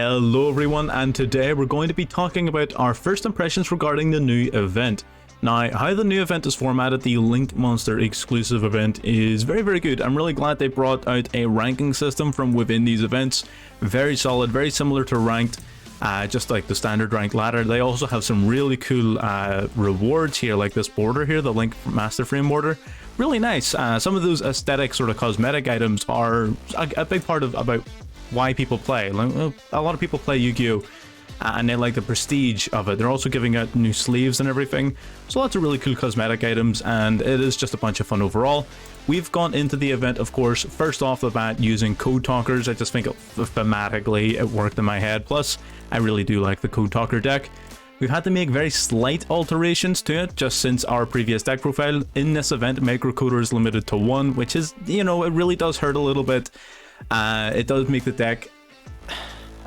Hello everyone, and today we're going to be talking about our first impressions regarding the new event. Now, how the new event is formatted, the Linked Monster exclusive event, is very good. I'm really glad they brought out a ranking system from within these events. Very solid, very similar to ranked, just like the standard ranked ladder. They also have some really cool rewards here, like this border here, the Link Master Frame border. Really nice. Some of those aesthetic sort of cosmetic items are a big part of about why people play. Like, a lot of people play Yu-Gi-Oh! And they like the prestige of it. They're also giving out new sleeves and everything. So lots of really cool cosmetic items, and it is just a bunch of fun overall. We've gone into the event, of course, first off the bat using Code Talkers. I just think thematically it worked in my head. Plus, I really do like the Code Talker deck. We've had to make very slight alterations to it, just since our previous deck profile. In this event, Microcoder is limited to 1, which is, you know, it really does hurt a little bit. It does make the deck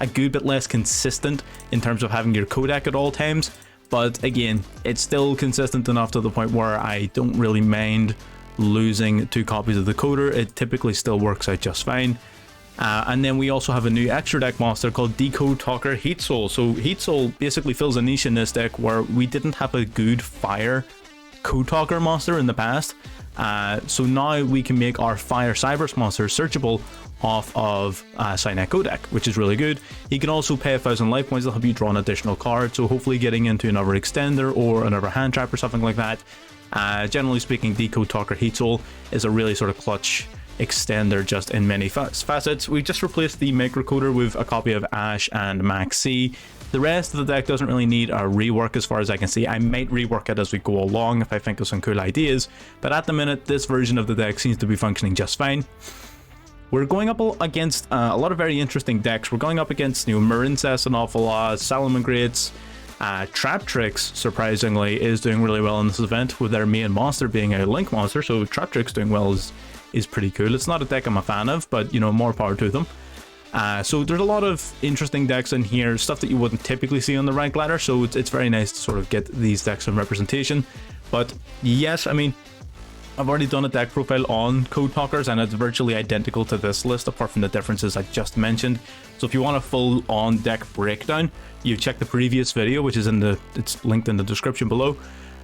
a good bit less consistent in terms of having your codec at all times, but again, it's still consistent enough to the point where I don't really mind losing 2 copies of the coder. It typically still works out just fine. And then we also have a new extra deck monster called Decode Talker Heat Soul. So Heat Soul basically fills a niche in this deck where we didn't have a good fire Code Talker monster in the past. So now we can make our Fire Cybers monster searchable off of Cynet Codec, which is really good. You can also pay 1,000 life points to help you draw an additional card, so hopefully getting into another extender or another hand trap or something like that. Generally speaking, Decode Talker Heat Soul is a really sort of clutch extender just in many facets. We just replaced the Microcoder with a copy of Ash and Max C. The rest of the deck doesn't really need a rework as far as I can see. I might rework it as we go along if I think of some cool ideas, but at the minute this version of the deck seems to be functioning just fine. We're going up against a lot of very interesting decks. We're going up against Marincess an awful lot, Salamangreats, Trap Tricks, surprisingly, is doing really well in this event, with their main monster being a Link monster, so Trap Tricks doing well is pretty cool. It's not a deck I'm a fan of, but, you know, more power to them. So there's a lot of interesting decks in here, stuff that you wouldn't typically see on the rank ladder, so it's very nice to sort of get these decks some representation. But yes, I mean, I've already done a deck profile on Code Talkers and it's virtually identical to this list apart from the differences I just mentioned. So if you want a full on deck breakdown, you check the previous video, which is it's linked in the description below,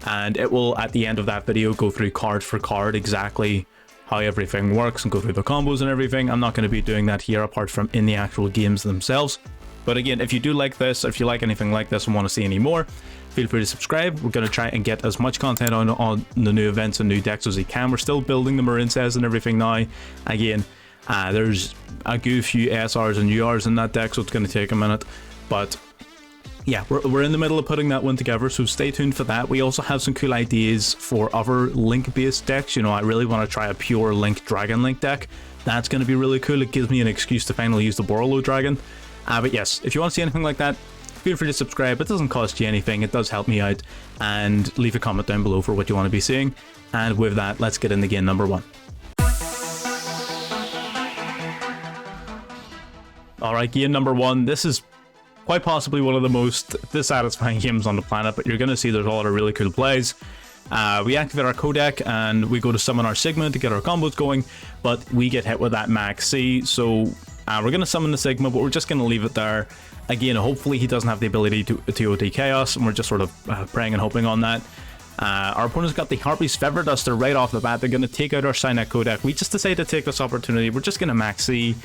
and it will at the end of that video go through card for card exactly how everything works and go through the combos and everything. I'm not going to be doing that here apart from in the actual games themselves. But again, if you do like this, if you like anything like this and want to see any more, feel free to subscribe. We're going to try and get as much content on the new events and new decks as we can. We're still building the Marincess and everything now. Again, there's a good few SRs and URs in that deck, so it's going to take a minute. But yeah, we're in the middle of putting that one together, so stay tuned for that. We also have some cool ideas for other Link-based decks. You know, I really want to try a pure Link Dragon Link deck. That's going to be really cool. It gives me an excuse to finally use the Borolo Dragon. But yes, if you want to see anything like that, feel free to subscribe. It doesn't cost you anything. It does help me out. And leave a comment down below for what you want to be seeing. And with that, let's get into game number 1. Alright, game number 1. This is quite possibly one of the most dissatisfying games on the planet, but you're going to see there's a lot of really cool plays. We activate our codec and we go to summon our Sigma to get our combos going, but we get hit with that Max C, so we're going to summon the Sigma, but we're just going to leave it there. Again, hopefully he doesn't have the ability to TOT Chaos, and we're just sort of praying and hoping on that. Our opponent's got the Harpy's Feather Duster right off the bat. They're going to take out our Cynet codec. We just decided to take this opportunity. We're just going to Max C.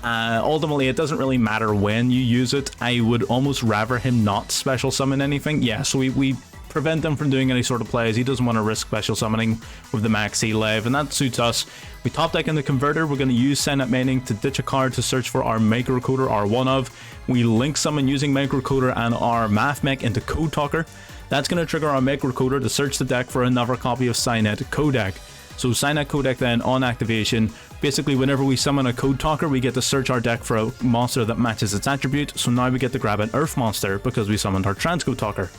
Ultimately, it doesn't really matter when you use it. I would almost rather him not special summon anything. Yeah, so we prevent him from doing any sort of plays. He doesn't want to risk special summoning with the Max C live, and that suits us. We top deck in the Converter. We're going to use Cynet Mining to ditch a card to search for our Microcoder, our one of. We link summon using Microcoder and our Math Mech into Code Talker. That's going to trigger our Microcoder to search the deck for another copy of Cynet Codec. So Cynet Codec then, on activation, basically whenever we summon a Code Talker, we get to search our deck for a monster that matches its attribute. So now we get to grab an Earth monster because we summoned our Transcode Talker.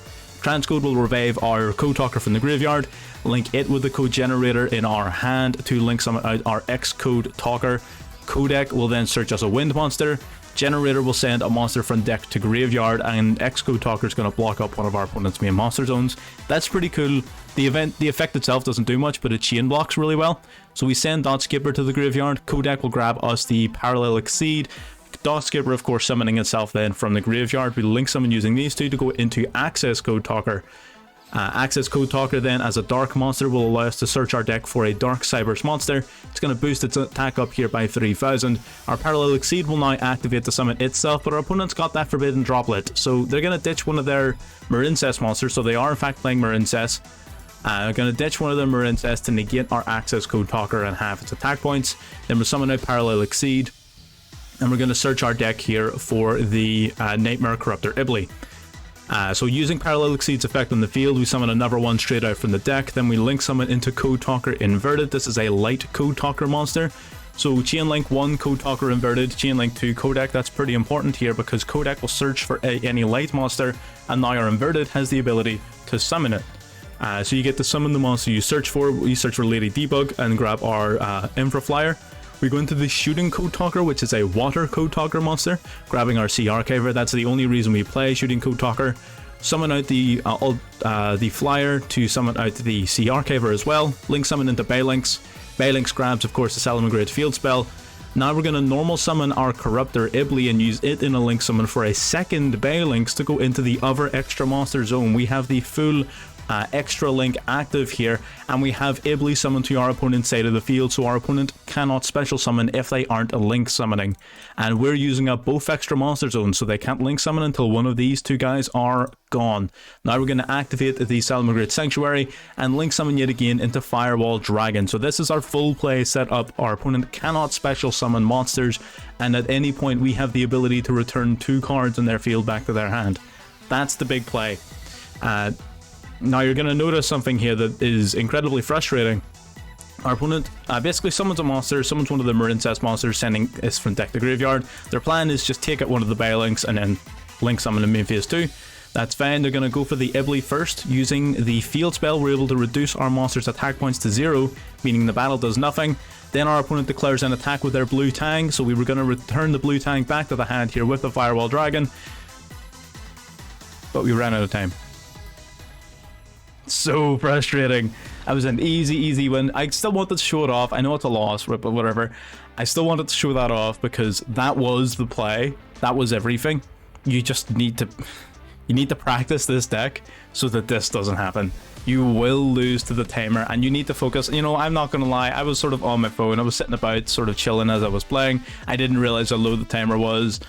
Transcode will revive our Code Talker from the graveyard, link it with the code generator in our hand to link summon out our X-Code Talker. Codec will then search as a wind monster. Generator will send a monster from deck to graveyard, and X-Code Talker is going to block up one of our opponent's main monster zones. That's pretty cool. The effect itself doesn't do much, but it chain blocks really well. So we send Dot Skipper to the graveyard. Codec will grab us the Parallel Exceed, Dot Skipper, of course, summoning itself then from the graveyard. We link summon using these two to go into Access Code Talker. Access Code Talker then, as a dark monster, will allow us to search our deck for a Dark Cybers monster. It's going to boost its attack up here by 3000. Our Parallel Exceed will now activate to summon itself, but our opponent's got that Forbidden Droplet, so they're going to ditch one of their Marincess monsters, so they are in fact playing Marincess. They're going to ditch one of their Marincess to negate our Access Code Talker and half its attack points. Then we'll summon out Parallel Exceed, and we're going to search our deck here for the Nightmare Corruptor Ibly. So using Parallel Exceed's effect on the field, we summon another one straight out from the deck. Then we link summon into Code Talker Inverted. This is a light Code Talker monster. So Chain Link 1, Code Talker Inverted, Chain Link 2, Kodak. That's pretty important here because Kodak will search for any light monster, and now our Inverted has the ability to summon it. So you get to summon the monster you search for. We search for Lady Debug and grab our Infra Flyer. We go into the Shooting Code Talker, which is a Water Code Talker monster, grabbing our Sea Archiver. That's the only reason we play Shooting Code Talker. Summon out the Flyer to summon out the Sea Archiver as well. Link summon into Baylynx. Baylynx grabs, of course, the Salamangreat field spell. Now we're going to normal summon our Corruptor Ibly and use it in a link summon for a second Baylynx to go into the other extra monster zone. We have the full extra link active here, and we have Ibly summoned to our opponent's side of the field, so our opponent cannot special summon if they aren't a link summoning, and we're using up both extra monster zones, so they can't link summon until one of these two guys are gone. Now we're going to activate the Salamangreat Sanctuary and link summon yet again into Firewall Dragon. So this is our full play setup. Our opponent cannot special summon monsters, and at any point we have the ability to return 2 cards in their field back to their hand. That's the big play. Now you're going to notice something here that is incredibly frustrating. Our opponent basically summons a monster, summons one of the Marincess monsters, sending it from deck to graveyard. Their plan is just take out one of the Baylynx and then link summon in main phase 2. That's fine. They're going to go for the Ibly first. Using the field spell, we're able to reduce our monster's attack points to 0, meaning the battle does nothing. Then our opponent declares an attack with their blue Tang, so we were going to return the blue Tang back to the hand here with the Firewall Dragon. But we ran out of time. So frustrating. That was an easy win. I still wanted to show it off. I know it's a loss, but whatever. I still wanted to show that off because that was the play. That was everything. You just need to practice this deck so that this doesn't happen. You will lose to the Tamer, and you need to focus. You know, I'm not gonna lie, I was sort of on my phone. I was sitting about sort of chilling as I was playing. I didn't realize how low the Tamer was.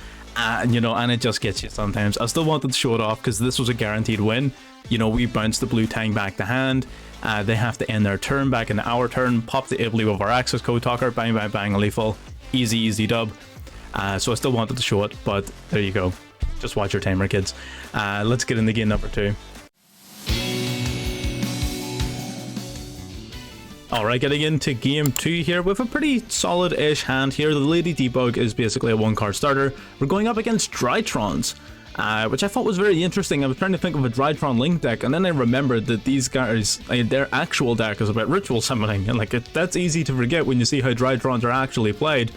You know, and it just gets you sometimes. I still wanted to show it off because this was a guaranteed win. You know, we bounce the blue Tang back to hand. They have to end their turn back into our turn, pop the Ibly with our Access Code Talker, bang bang bang, lethal. Easy dub. So I still wanted to show it, but there you go. Just watch your Tamer, kids. Let's get into game number 2. Alright, getting into game 2 here with a pretty solid-ish hand here. The Lady Debug is basically a 1-card starter. We're going up against Drytrons, which I thought was very interesting. I was trying to think of a Drytron Link deck, and then I remembered that these guys, their actual deck is about ritual summoning, and that's easy to forget when you see how Drytrons are actually played.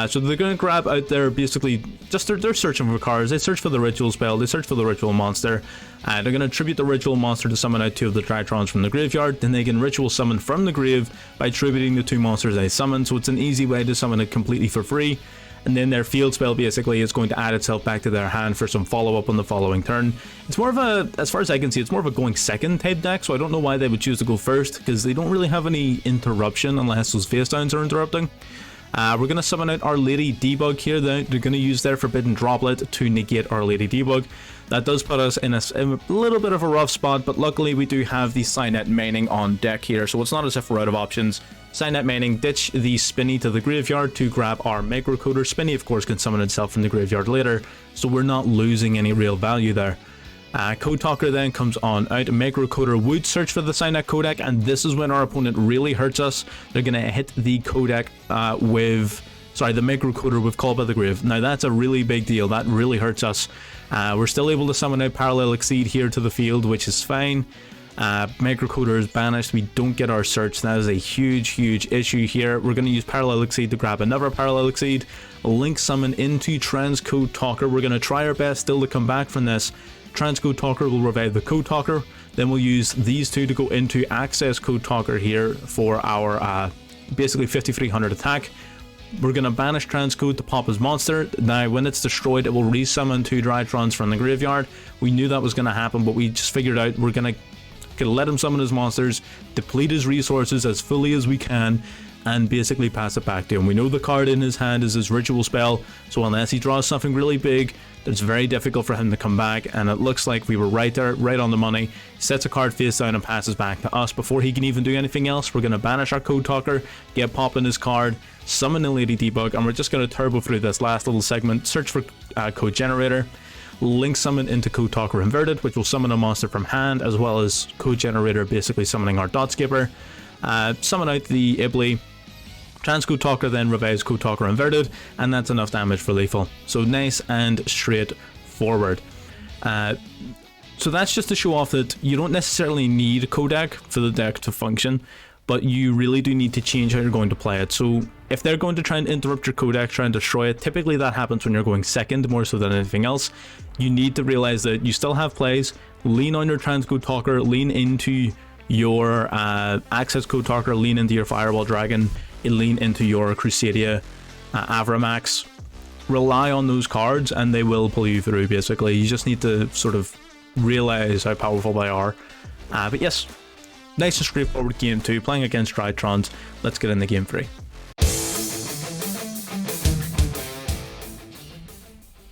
So they're going to grab out their, basically, just they're searching for cards. They search for the ritual spell, they search for the ritual monster. They're going to tribute the ritual monster to summon out 2 of the Drytrons from the graveyard. Then they can ritual summon from the grave by tributing the 2 monsters they summon. So it's an easy way to summon it completely for free. And then their field spell basically is going to add itself back to their hand for some follow-up on the following turn. It's more of a, as far as I can see, it's more of a going second type deck, so I don't know why they would choose to go first, because they don't really have any interruption unless those face downs are interrupting. We're going to summon out our Lady Debug here. They're going to use their Forbidden Droplet to negate our Lady Debug. That does put us in a little bit of a rough spot, but luckily we do have the Signet Mining on deck here, so it's not as if we're out of options. Signet Mining, ditch the Spinny to the graveyard to grab our Microcoder. Spinny, of course, can summon itself from the graveyard later, so we're not losing any real value there. Code Talker then comes on out. Microcoder would search for the Signet Codec, and this is when our opponent really hurts us. They're going to hit the Codec the Microcoder with Call by the Grave. Now that's a really big deal. That really hurts us. We're still able to summon out Parallel Exceed here to the field, which is fine. Microcoder is banished. We don't get our search. That is a huge issue here. We're going to use Parallel Exceed to grab another Parallel Exceed. Link summon into Transcode Talker. We're going to try our best still to come back from this. Transcode Talker will revive the Code Talker. Then we'll use these 2 to go into Access Code Talker here for our basically 5300 attack. We're going to banish Transcode to pop his monster. Now, when it's destroyed, it will resummon 2 Drytrons from the graveyard. We knew that was going to happen, but we just figured out we're going to let him summon his monsters, deplete his resources as fully as we can, and basically pass it back to him. We know the card in his hand is his ritual spell, so unless he draws something really big, it's very difficult for him to come back, and it looks like we were right there, right on the money. He sets a card face down and passes back to us. Before he can even do anything else, we're going to banish our Code Talker, get popping his card, summon the Lady Debug, and we're just going to turbo through this last little segment, search for Code Generator, link summon into Code Talker Inverted, which will summon a monster from hand, as well as Code Generator basically summoning our Dot Skipper, summon out the Ibley, Transcode Talker then revives Code Talker Inverted, and that's enough damage for lethal. So nice and straightforward. So that's just to show off that you don't necessarily need Codec for the deck to function, but you really do need to change how you're going to play it. So if they're going to try and interrupt your Codec, try and destroy it, typically that happens when you're going second more so than anything else. You need to realize that you still have plays, lean on your Transcode Talker, lean into your Access Code Talker, lean into your Fireball Dragon, lean into your Crusadia Avramax. Rely on those cards and they will pull you through basically. You just need to sort of realize how powerful they are. But yes, nice and straightforward game 2, playing against Drytrons. Let's get into game 3.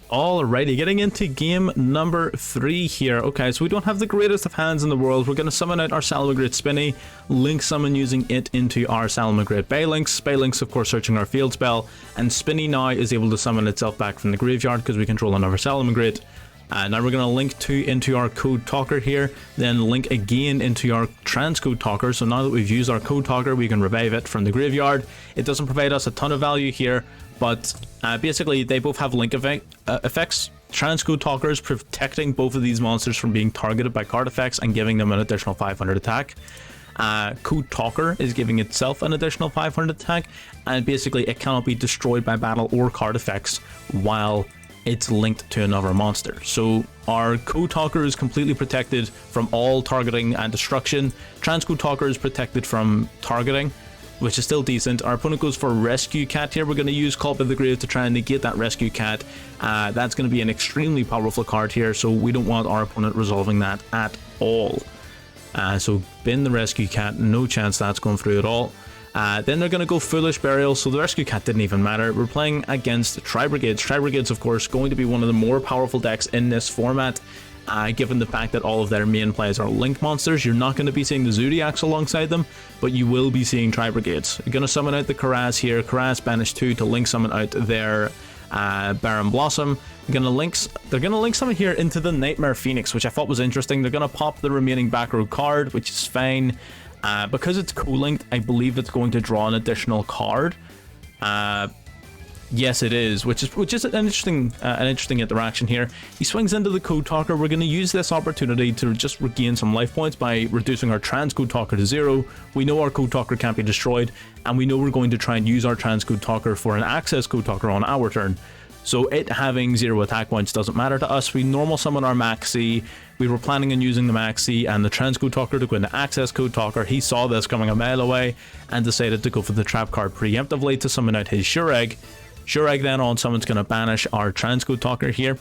Alrighty, getting into game number 3 here. Okay, so we don't have the greatest of hands in the world. We're going to summon out our Salamangreat Spinny, link summon using it into our Salamangreat Baylinks. Baylinks, of course, searching our field spell, and Spinny now is able to summon itself back from the graveyard because we control another Salamangreat. Now we're going to link 2 into our Code Talker here, then link again into our Transcode Talker. So now that we've used our Code Talker, we can revive it from the graveyard. It doesn't provide us a ton of value here, but basically they both have link effects. Transcode Talker is protecting both of these monsters from being targeted by card effects and giving them an additional 500 attack. Code Talker is giving itself an additional 500 attack, and basically it cannot be destroyed by battle or card effects while it's linked to another monster. So our Code Talker is completely protected from all targeting and destruction. Transcode Talker is protected from targeting, which is still decent. Our opponent goes for Rescue Cat here. We're going to use Call by the Grave to try and negate that Rescue Cat. That's going to be an extremely powerful card here, so we don't want our opponent resolving that at all. So bin the Rescue Cat, no chance that's going through at all. Then they're going to go Foolish Burial, so the Rescue Cat didn't even matter. We're playing against Tri-Brigades. Tri-Brigades, of course, going to be one of the more powerful decks in this format, given the fact that all of their main plays are Link monsters. You're not going to be seeing the Zodiacs alongside them, but you will be seeing Tri-Brigades. You're going to summon out the Karaz here. Karaz banish 2 to link summon out their Baron Blossom. They're going to link summon here into the Nightmare Phoenix, which I thought was interesting. They're going to pop the remaining back row card, which is fine. Because it's co-linked, I believe it's going to draw an additional card. Yes, it is, which is an interesting interaction here. He swings into the Code Talker. We're going to use this opportunity to just regain some life points by reducing our Transcode Talker to 0. We know our Code Talker can't be destroyed, and we know we're going to try and use our Transcode Talker for an Access Code Talker on our turn. So it having 0 attack points doesn't matter to us. We normal summon our Maxi. We were planning on using the Maxi and the Transcode Talker to go into Access Code Talker. He saw this coming a mile away and decided to go for the trap card preemptively to summon out his Shureg. Shureg then on summon's going to banish our Transcode Talker here.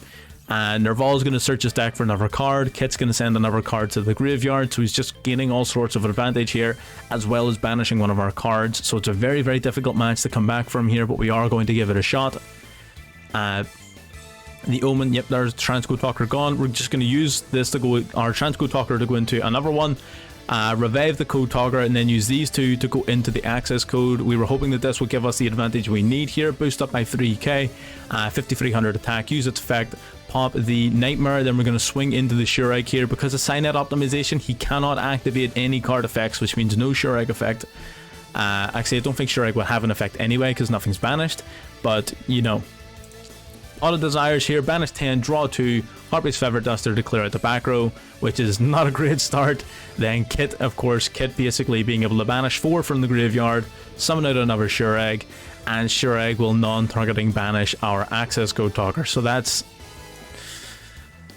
And Nerval is going to search his deck for another card. Kit's going to send another card to the graveyard, so he's just gaining all sorts of advantage here, as well as banishing one of our cards. So it's a very, very difficult match to come back from here, but we are going to give it a shot. The Omen, yep, there's Transcode Talker gone. We're just going to use this to go, our Transcode Talker to go into another one, revive the Code Talker, and then use these two to go into the Access Code. We were hoping that this would give us the advantage we need here. Boost up by 3k, 5300 attack, use its effect, pop the Nightmare, then we're going to swing into the Shureg here. Because of Signet optimization, he cannot activate any card effects, which means no Shureg effect. Actually, I don't think Shureg will have an effect anyway, because nothing's banished, but, you know. Pot of Desires here, banish 10, draw 2, Heartbeat's Feather Duster to clear out the back row, which is not a great start. Then Kit, of course, Kit basically being able to banish 4 from the graveyard, summon out another Shureg, and Shureg will non-targeting banish our Access Code Talker. So that's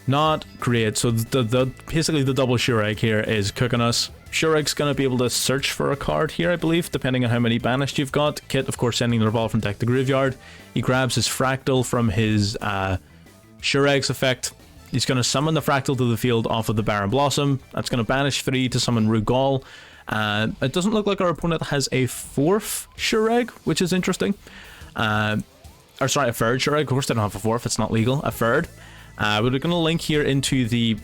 not great. So basically the double Shureg here is cooking us. Shurek's going to be able to search for a card here, I believe, depending on how many banished you've got. Kit, of course, sending the revolve from deck to graveyard. He grabs his fractal from his Shurek's effect. He's going to summon the fractal to the field off of the Baron Blossom. That's going to banish 3 to summon Rugal. It doesn't look like our opponent has a 4th Shureg, which is interesting. Or sorry, a 3rd Shureg. Of course, they don't have a 4th. It's not legal. A 3rd. We're going to link here into the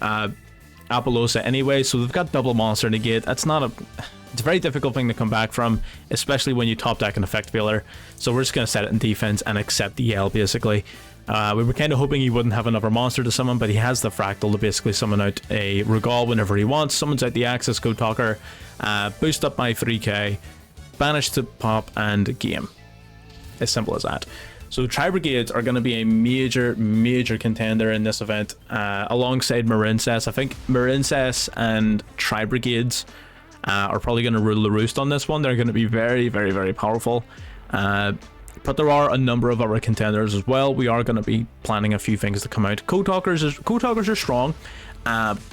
Apollosa anyway, so they've got double monster negate. That's not a... It's a very difficult thing to come back from, especially when you top deck an effect failure. So we're just going to set it in defense and accept the EL, basically. We were kind of hoping he wouldn't have another monster to summon, but he has the fractal to basically summon out a Rugal whenever he wants. Summons out the Access Code Talker, boost up by 3k, banish to pop, and game. As simple as that. So Tri-Brigades are going to be a major contender in this event, alongside Marincess. I think Marincess and Tri-Brigades are probably going to rule the roost on this one. They're going to be very powerful. But there are a number of other contenders as well. We are going to be planning a few things to come out. Code Talkers are strong.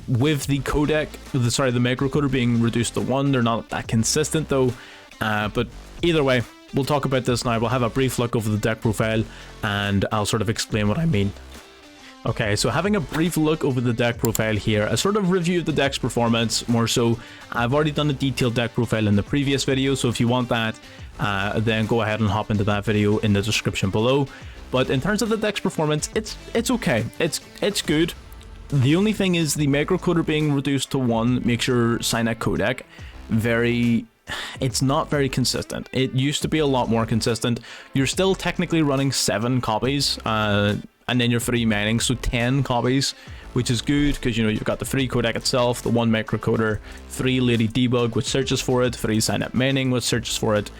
With the codec, the macro coder being reduced to 1, they're not that consistent though. But either way, we'll talk about this now. We'll have a brief look over the deck profile and I'll sort of explain what I mean. Okay, so having a brief look over the deck profile here, a sort of review of the deck's performance, more so. I've already done a detailed deck profile in the previous video, so if you want that, then go ahead and hop into that video in the description below. But in terms of the deck's performance, it's okay. It's good. The only thing is the macro coder being reduced to 1 makes your Signet codec it's not very consistent. It used to be a lot more consistent. You're still technically running 7 copies, and then you're 3 mining, so 10 copies, which is good because, you know, you've got the 3 codec itself, the 1 macro coder, 3 Lady Debug which searches for it, 3 Signet mining which searches for it.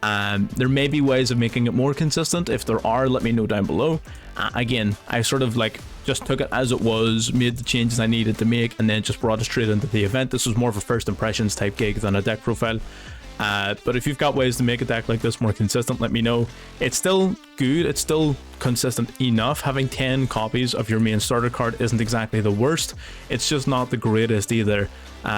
There may be ways of making it more consistent. If there are, let me know down below. Again, I sort of like just took it as it was, made the changes I needed to make, and then just brought it straight into the event. This was more of a first impressions type gig than a deck profile. But if you've got ways to make a deck like this more consistent, let me know. It's still good, it's still consistent enough. Having 10 copies of your main starter card isn't exactly the worst, it's just not the greatest either.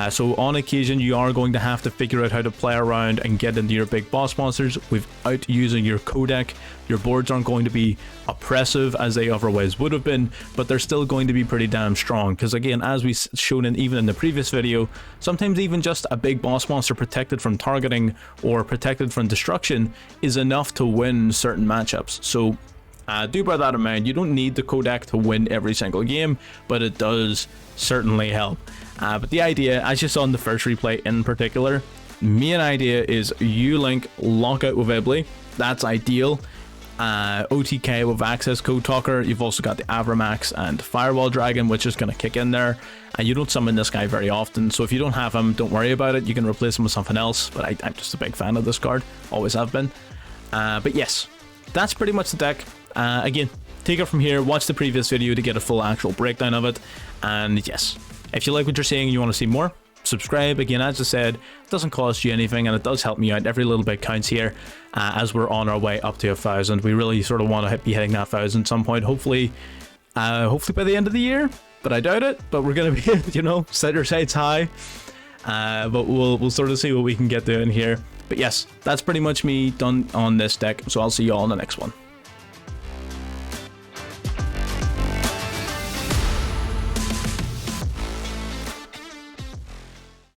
So on occasion you are going to have to figure out how to play around and get into your big boss monsters without using your codec. Your boards aren't going to be oppressive as they otherwise would have been, but they're still going to be pretty damn strong, because again, as we shown even in the previous video, sometimes even just a big boss monster protected from targeting or protected from destruction is enough to win certain matchups. So do bear that in mind. You don't need the codec to win every single game, but it does certainly help. But the idea, as you saw in the first replay in particular, main idea is U-Link lockout with Ibly. That's ideal. OTK with Access Code Talker. You've also got the Avramax and Firewall Dragon, which is going to kick in there. And you don't summon this guy very often, so if you don't have him, don't worry about it. You can replace him with something else, but I'm just a big fan of this card. Always have been. But yes, that's pretty much the deck. Again, take it from here, watch the previous video to get a full actual breakdown of it. And yes, if you like what you're seeing and you want to see more, subscribe. Again, as I said, it doesn't cost you anything and it does help me out. Every little bit counts here, as we're on our way up to 1,000. We really sort of want to be hitting that 1,000 at some point, hopefully by the end of the year, but I doubt it. But we're going to be, you know, set your sights high. But we'll sort of see what we can get doing here. But yes, that's pretty much me done on this deck, so I'll see you all in the next one.